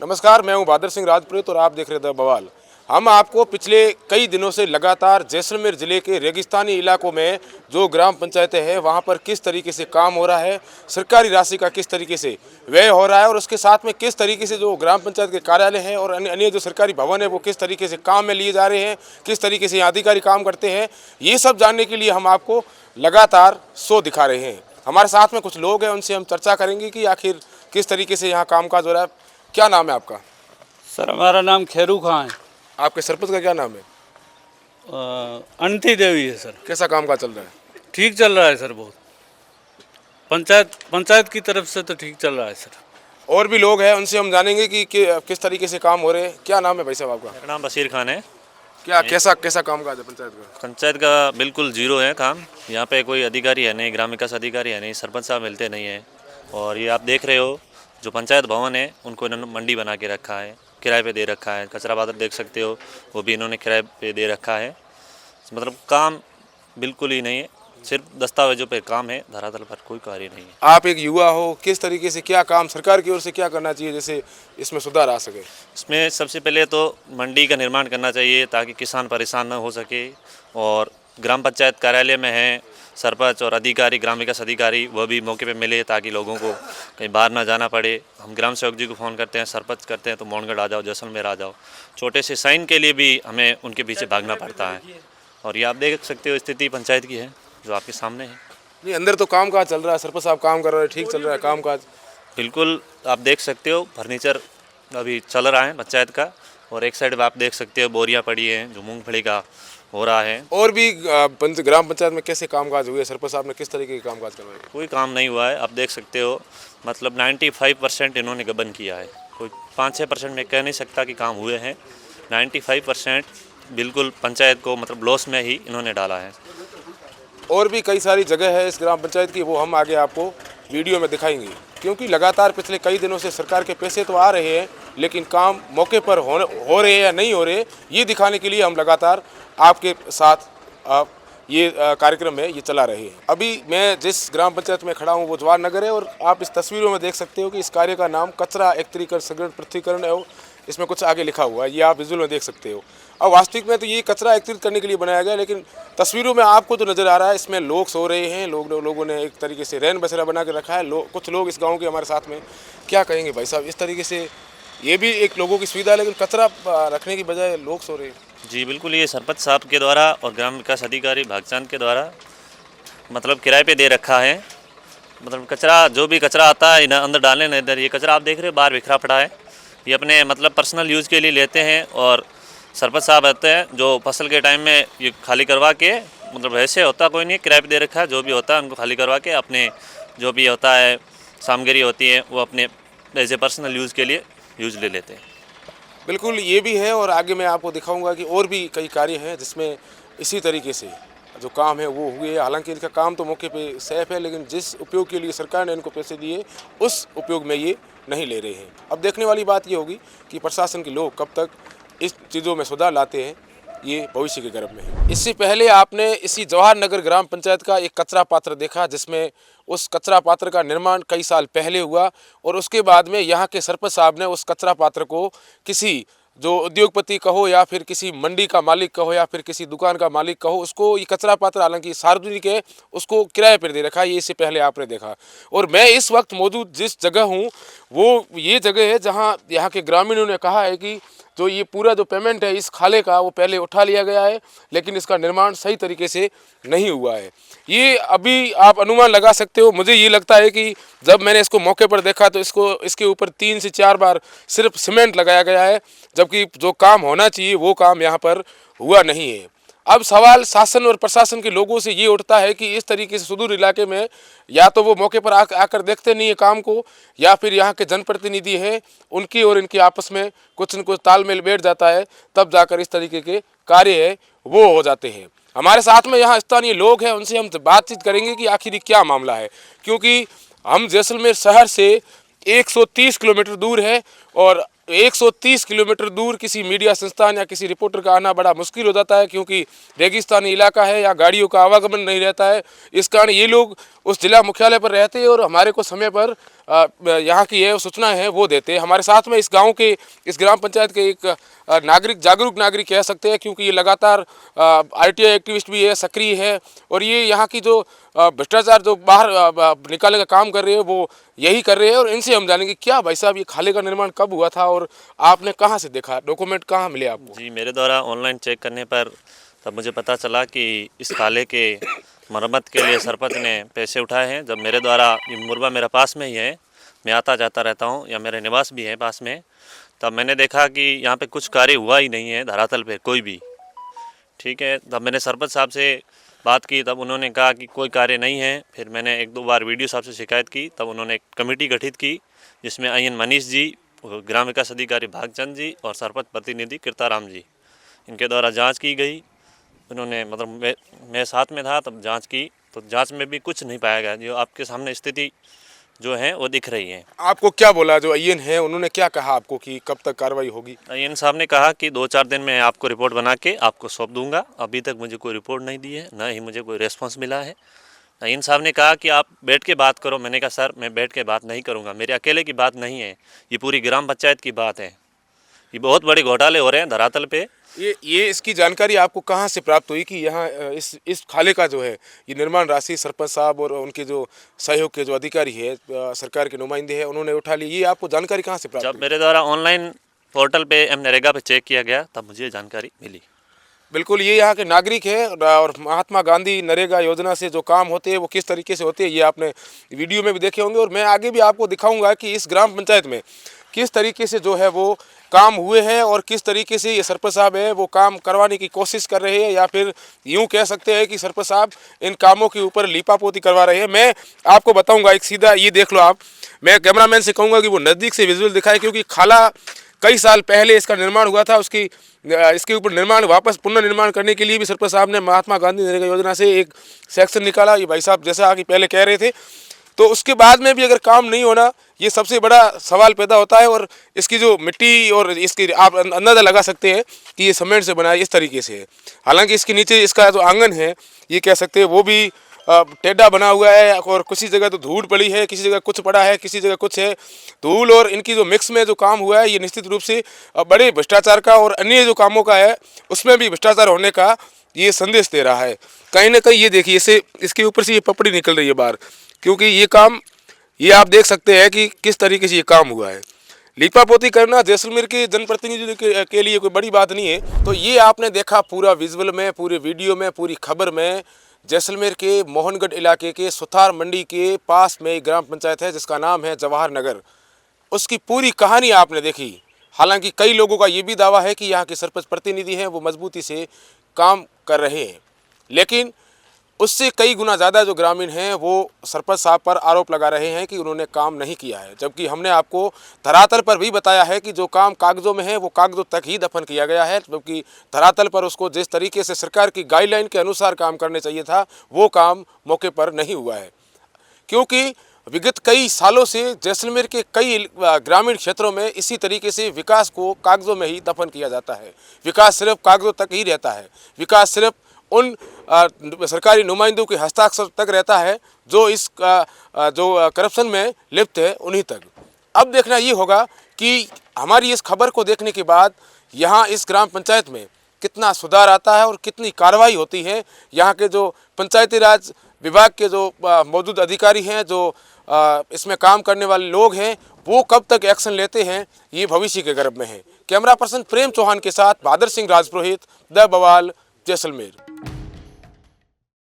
नमस्कार, मैं हूं बहादुर सिंह राजपूत और आप देख रहे थे बवाल। हम आपको पिछले कई दिनों से लगातार जैसलमेर ज़िले के रेगिस्तानी इलाकों में जो ग्राम पंचायतें हैं वहां पर किस तरीके से काम हो रहा है, सरकारी राशि का किस तरीके से व्यय हो रहा है और उसके साथ में किस तरीके से जो ग्राम पंचायत के कार्यालय हैं और अन्य जो सरकारी भवन है वो किस तरीके से काम में लिए जा रहे हैं, किस तरीके से यहाँ अधिकारी काम करते हैं, ये सब जानने के लिए हम आपको लगातार शो दिखा रहे हैं। हमारे साथ में कुछ लोग हैं, उनसे हम चर्चा करेंगे कि आखिर किस तरीके से यहाँ कामकाज हो रहा है। क्या नाम है आपका? सर हमारा नाम खेरू खां है। आपके सरपंच का क्या नाम है? अनंती देवी है सर। कैसा कामकाज चल रहा है? ठीक चल रहा है सर, बहुत पंचायत की तरफ से तो ठीक चल रहा है सर। और भी लोग हैं, उनसे हम जानेंगे कि किस तरीके से काम हो रहे हैं। क्या नाम है भाई साहब आपका? मेरा नाम बशीर खान है। क्या कैसा कैसा कामकाज है पंचायत का? पंचायत का बिल्कुल जीरो है काम। यहाँ पे कोई अधिकारी है नहीं, ग्राम विकास अधिकारी है नहीं, सरपंच साहब मिलते नहीं हैं। और ये आप देख रहे हो जो पंचायत भवन है उनको इन्होंने मंडी बना के रखा है, किराए पे दे रखा है। कचरा पात्र देख सकते हो, वो भी इन्होंने किराए पे दे रखा है। मतलब काम बिल्कुल ही नहीं है, सिर्फ दस्तावेजों पे काम है, धरातल पर कोई कार्य नहीं है। आप एक युवा हो, किस तरीके से क्या काम सरकार की ओर से क्या करना चाहिए जैसे इसमें सुधार आ सके? इसमें सबसे पहले तो मंडी का निर्माण करना चाहिए ताकि किसान परेशान न हो सके। और ग्राम पंचायत कार्यालय में है सरपंच और अधिकारी, ग्राम विकास अधिकारी, वह भी मौके पे मिले ताकि लोगों को कहीं बाहर ना जाना पड़े। हम ग्राम सेवक जी को फ़ोन करते हैं, सरपंच करते हैं तो मोहनगढ़ आ जाओ, जैसलमेर आ जाओ। छोटे से साइन के लिए भी हमें उनके पीछे भागना पड़ता है। और ये आप देख सकते हो स्थिति पंचायत की है जो आपके सामने है। नहीं, अंदर तो कामकाज चल रहा है, सरपंच साहब काम कर रहे हैं, ठीक चल रहा है कामकाज। बिल्कुल आप देख सकते हो फर्नीचर अभी चल रहा है पंचायत का। और एक साइड आप देख सकते हो बोरियां पड़ी हैं जो मूंगफली का हो रहा है। और भी ग्राम पंचायत में कैसे कामकाज हुए? सरपंच साहब ने किस तरीके के कामकाज करवाए? कोई काम नहीं हुआ है, आप देख सकते हो। मतलब 95% इन्होंने गबन किया है। कोई 5-6% में कह नहीं सकता कि काम हुए हैं। 95% बिल्कुल पंचायत को मतलब लॉस में ही इन्होंने डाला है। और भी कई सारी जगह है इस ग्राम पंचायत की, वो हम आगे आपको वीडियो में दिखाएंगे। क्योंकि लगातार पिछले कई दिनों से सरकार के पैसे तो आ रहे हैं लेकिन काम मौके पर हो रहे हैं या नहीं हो रहे, ये दिखाने के लिए हम लगातार आपके साथ ये कार्यक्रम में ये चला रहे हैं। अभी मैं जिस ग्राम पंचायत में खड़ा हूँ वो जवाहर नगर है और आप इस तस्वीरों में देख सकते हो कि इस कार्य का नाम कचरा एकत्रीकरण संग्रहण पृथक्करण है। इसमें कुछ आगे लिखा हुआ है, ये आप विजुअल में देख सकते हो। अब वास्तविक में तो ये कचरा एकत्रित करने के लिए बनाया गया, लेकिन तस्वीरों में आपको जो नज़र आ रहा है इसमें लोग सो रहे हैं। लोगों ने एक तरीके से रैन बसेरा बना के रखा है। कुछ लोग इस गाँव के हमारे साथ में, क्या कहेंगे भाई साहब? इस तरीके से ये भी एक लोगों की सुविधा है लेकिन कचरा रखने की बजाय लोग सो रहे हैं। जी बिल्कुल, ये सरपंच साहब के द्वारा और ग्राम विकास अधिकारी भागचांद के द्वारा मतलब किराए पे दे रखा है। मतलब कचरा जो भी कचरा आता है इधर अंदर डालने नहीं। इधर ये कचरा आप देख रहे हो बाहर बिखरा पड़ा है, ये अपने मतलब पर्सनल यूज़ के लिए लेते हैं। और सरपंच साहब आते हैं जो फसल के टाइम में ये खाली करवा के, मतलब ऐसे होता कोई नहीं, किराए पे दे रखा है। जो भी होता है उनको खाली करवा के अपने जो भी होता है सामग्री होती है वो अपने एज ए पर्सनल यूज़ के लिए यूज़ ले लेते हैं। बिल्कुल ये भी है और आगे मैं आपको दिखाऊंगा कि और भी कई कार्य हैं जिसमें इसी तरीके से जो काम है वो हुए। हालांकि इनका काम तो मौके पे सेफ है लेकिन जिस उपयोग के लिए सरकार ने इनको पैसे दिए उस उपयोग में ये नहीं ले रहे हैं। अब देखने वाली बात ये होगी कि प्रशासन के लोग कब तक इस चीज़ों में सुधार लाते हैं, ये भविष्य के गर्भ में है। इससे पहले आपने इसी जवाहर नगर ग्राम पंचायत का एक कचरा पात्र देखा जिसमें उस कचरा पात्र का निर्माण कई साल पहले हुआ और उसके बाद में यहाँ के सरपंच साहब ने उस कचरा पात्र को किसी जो उद्योगपति कहो या फिर किसी मंडी का मालिक कहो या फिर किसी दुकान का मालिक कहो, उसको ये कचरा पात्र हालांकि सार्वजनिक है उसको किराए पर दे रखा है। ये इससे पहले आपने देखा। और मैं इस वक्त मौजूद जिस जगह हूँ वो ये जगह है जहाँ यहाँ के ग्रामीणों ने कहा है कि जो ये पूरा जो पेमेंट है इस खाले का वो पहले उठा लिया गया है लेकिन इसका निर्माण सही तरीके से नहीं हुआ है। ये अभी आप अनुमान लगा सकते हो। मुझे ये लगता है कि जब मैंने इसको मौके पर देखा तो इसके ऊपर 3 से 4 बार सिर्फ सीमेंट लगाया गया है, जबकि जो काम होना चाहिए वो काम यहाँ पर हुआ नहीं है। अब सवाल शासन और प्रशासन के लोगों से ये उठता है कि इस तरीके से सुदूर इलाके में या तो वो मौके पर आकर देखते नहीं है काम को या फिर यहाँ के जनप्रतिनिधि हैं उनकी और इनकी आपस में कुछ न कुछ तालमेल बैठ जाता है, तब जाकर इस तरीके के कार्य है वो हो जाते हैं। हमारे साथ में यहाँ स्थानीय लोग हैं, उनसे हम बातचीत करेंगे कि आखिर ये क्या मामला है, क्योंकि हम जैसलमेर शहर से 130 किलोमीटर दूर है और 130 किलोमीटर दूर किसी मीडिया संस्थान या किसी रिपोर्टर का आना बड़ा मुश्किल हो जाता है क्योंकि रेगिस्तानी इलाका है, या गाड़ियों का आवागमन नहीं रहता है। इस कारण ये लोग उस जिला मुख्यालय पर रहते और हमारे को समय पर यहाँ की ये सूचना है वो देते। हमारे साथ में इस गांव के, इस ग्राम पंचायत के एक नागरिक, जागरूक नागरिक कह सकते हैं, क्योंकि ये लगातार आरटीआई एक्टिविस्ट भी है, सक्रिय है, और ये यहाँ की जो भ्रष्टाचार जो बाहर निकालने का काम कर रहे हैं वो यही कर रहे हैं। और इनसे हम जानेंगे क्या भाई साहब, ये खाले का निर्माण कब हुआ था और आपने कहाँ से देखा, डॉक्यूमेंट कहाँ मिले आपको? जी, मेरे द्वारा ऑनलाइन चेक करने पर तब मुझे पता चला कि इस खाले के मरम्मत के लिए सरपंच ने पैसे उठाए हैं। जब मेरे द्वारा, ये मुरबा मेरा पास में ही है, मैं आता जाता रहता हूँ, या मेरे निवास भी है पास में, तब मैंने देखा कि यहाँ पे कुछ कार्य हुआ ही नहीं है धरातल पे कोई भी। ठीक है, तब मैंने सरपंच साहब से बात की, तब उन्होंने कहा कि कोई कार्य नहीं है। फिर मैंने 1-2 बार वीडियो साहब से शिकायत की, तब उन्होंने एक कमेटी गठित की जिसमें IN मनीष जी, ग्राम विकास अधिकारी भागचंद जी और सरपंच प्रतिनिधि कीर्ताराम जी, इनके द्वारा जांच की गई। उन्होंने, मतलब मैं साथ में था तब जांच की, तो जांच में भी कुछ नहीं पाया गया। जो आपके सामने स्थिति जो है वो दिख रही है। आपको क्या बोला जो IN है, उन्होंने क्या कहा आपको कि कब तक कार्रवाई होगी? IN साहब ने कहा कि 2-4 दिन में आपको रिपोर्ट बना के आपको सौंप दूंगा। अभी तक मुझे कोई रिपोर्ट नहीं दी है, ना ही मुझे कोई रेस्पॉन्स मिला है। IN साहब ने कहा कि आप बैठ के बात करो। मैंने कहा सर, मैं बैठ के बात नहीं करूंगा, मेरे अकेले की बात नहीं है, ये पूरी ग्राम पंचायत की बात है। ये बहुत बड़े घोटाले हो रहे हैं धरातल पे। ये इसकी जानकारी आपको कहाँ से प्राप्त हुई कि यहाँ इस खाले का जो है ये निर्माण राशि सरपंच साहब और उनके जो सहयोग के जो अधिकारी है, सरकार के नुमाइंदे हैं, उन्होंने उठा ली? ये आपको जानकारी कहाँ से प्राप्त जब हुई? मेरे द्वारा ऑनलाइन पोर्टल पे MNREGA पे चेक किया गया तब मुझे जानकारी मिली। बिल्कुल, ये यहाँ के नागरिक है, और महात्मा गांधी नरेगा योजना से जो काम होते हैं वो किस तरीके से होते हैं ये आपने वीडियो में भी देखे होंगे। और मैं आगे भी आपको दिखाऊंगा कि इस ग्राम पंचायत में किस तरीके से जो है वो काम हुए हैं और किस तरीके से ये सरपंच साहब है वो काम करवाने की कोशिश कर रहे हैं, या फिर यूँ कह सकते हैं कि सरपंच साहब इन कामों के ऊपर लीपापोती करवा रहे हैं। मैं आपको बताऊँगा, एक सीधा ये देख लो आप। मैं कैमरामैन से कहूँगा कि वो नज़दीक से विजुअल दिखाए, क्योंकि खाला कई साल पहले इसका निर्माण हुआ था। इसके ऊपर निर्माण, वापस पुनर्निर्माण करने के लिए भी सरपंच साहब ने महात्मा गांधी नरेगा योजना से एक सेक्शन निकाला। ये भाई साहब जैसा कि पहले कह रहे थे, तो उसके बाद में भी अगर काम नहीं होना, ये सबसे बड़ा सवाल पैदा होता है। और इसकी जो मिट्टी और इसकी आप अंदाज़ा लगा सकते हैं कि ये सीमेंट से बना है, इस तरीके से है। हालांकि इसके नीचे इसका जो आंगन है ये कह सकते हैं वो भी टेढ़ा बना हुआ है, और किसी जगह तो धूल पड़ी है, किसी जगह कुछ पड़ा है, किसी जगह कुछ है। धूल और इनकी जो मिक्स में जो काम हुआ है ये निश्चित रूप से बड़े भ्रष्टाचार का और अन्य जो कामों का है उसमें भी भ्रष्टाचार होने का ये संदेश दे रहा है। कहीं ना कहीं ये देखिए, इसे इसके ऊपर से ये पपड़ी निकल रही है बाहर, क्योंकि ये काम, ये आप देख सकते हैं कि किस तरीके से ये काम हुआ है। लीपापोती करना जैसलमेर के जनप्रतिनिधि के लिए कोई बड़ी बात नहीं है। तो ये आपने देखा पूरा विजुअल में, पूरे वीडियो में, पूरी खबर में, जैसलमेर के मोहनगढ़ इलाके के सुथार मंडी के पास में एक ग्राम पंचायत है जिसका नाम है जवाहर नगर। उसकी पूरी कहानी आपने देखी। हालांकि कई लोगों का ये भी दावा है कि यहाँ के सरपंच प्रतिनिधि हैं वो मजबूती से काम कर रहे हैं, लेकिन उससे कई गुना ज़्यादा जो ग्रामीण हैं वो सरपंच साहब पर आरोप लगा रहे हैं कि उन्होंने काम नहीं किया है। जबकि हमने आपको धरातल पर भी बताया है कि जो काम कागज़ों में है वो कागज़ों तक ही दफन किया गया है, जबकि धरातल पर उसको जिस तरीके से सरकार की गाइडलाइन के अनुसार काम करने चाहिए था वो काम मौके पर नहीं हुआ है। क्योंकि विगत कई सालों से जैसलमेर के कई ग्रामीण क्षेत्रों में इसी तरीके से विकास को कागज़ों में ही दफन किया जाता है। विकास सिर्फ कागज़ों तक ही रहता है, विकास सिर्फ उन सरकारी नुमाइंदों के हस्ताक्षर तक रहता है जो इस जो करप्शन में लिप्त है उन्हीं तक। अब देखना ये होगा कि हमारी इस खबर को देखने के बाद यहाँ इस ग्राम पंचायत में कितना सुधार आता है और कितनी कार्रवाई होती है। यहाँ के जो पंचायती राज विभाग के जो मौजूद अधिकारी हैं, जो इसमें काम करने वाले लोग हैं, वो कब तक एक्शन लेते हैं ये भविष्य के गर्भ में है। कैमरा पर्सन प्रेम चौहान के साथ बहादुर सिंह राजपुरोहित, द बवाल, जैसलमेर।